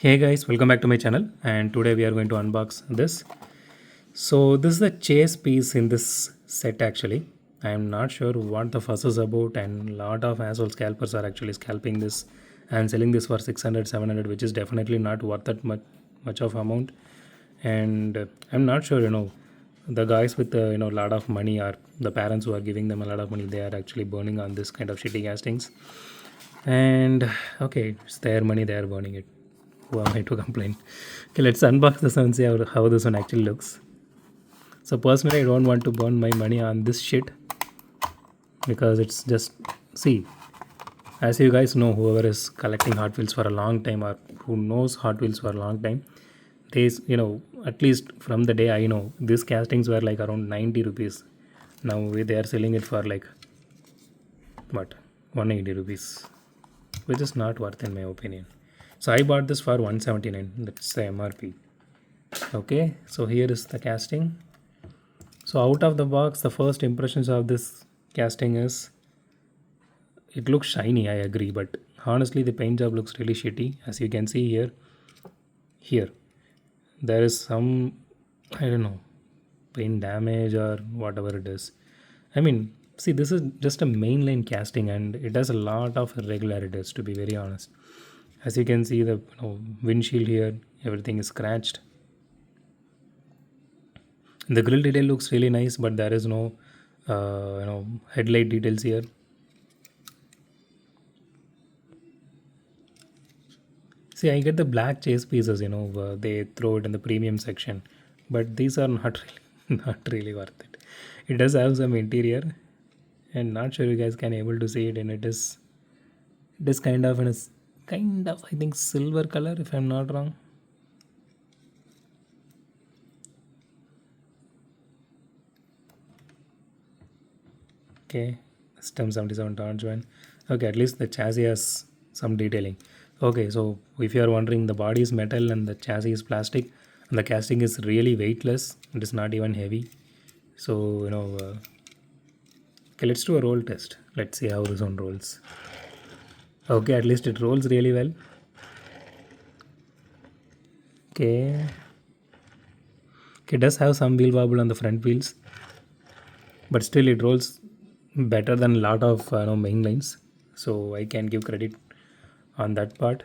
Hey guys, welcome back to my channel, and today we are going to unbox this. So this is the chase piece in this set actually. I am not sure what the fuss is about, and lot of asshole scalpers are actually scalping this and selling this for 600, 700, which is definitely not worth that much of amount. And I'm not sure, the guys with lot of money, or the parents who are giving them a lot of money, they are actually burning on this kind of shitty castings. And okay, it's their money, they are burning it. Who am I to complain? Okay, let's unbox this and see how this one actually looks. So personally, I don't want to burn my money on this shit because it's just, see, as you guys know, whoever is collecting Hot Wheels for a long time, or who knows Hot Wheels for a long time, these, at least from the day I know, these castings were like around 90 rupees. Now they are selling it for like what, 180 rupees, which is not worth in my opinion. So I bought this for 179. That's the MRP. Okay, so here is the casting. So out of the box, the first impressions of this casting is it looks shiny, I agree, but honestly the paint job looks really shitty. As you can see here there is some, I don't know, paint damage or whatever it is. I mean, see, this is just a mainline casting and it has a lot of irregularities, to be very honest. As you can see, the windshield here, everything is scratched. The grill detail looks really nice, but there is no headlight details here. See, I get the black chase pieces, they throw it in the premium section, but these are not really, not really worth it. It does have some interior, and not sure you guys can able to see it, and it is kind of in a kind of, I think, silver color, if I'm not wrong. Okay, stem 77 torch one. Okay, at least the chassis has some detailing. Okay, so if you are wondering, the body is metal and the chassis is plastic, and the casting is really weightless. It is not even heavy. So okay, let's do a roll test. Let's see how this one rolls. Okay, at least it rolls really well. Okay, it does have some wheel wobble on the front wheels, but still it rolls better than a lot of main lines. So I can give credit on that part.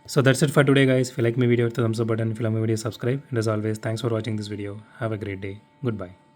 So that's it for today, guys. If you like my video, hit the thumbs up button. If you like my video, subscribe. And as always, thanks for watching this video. Have a great day. Goodbye.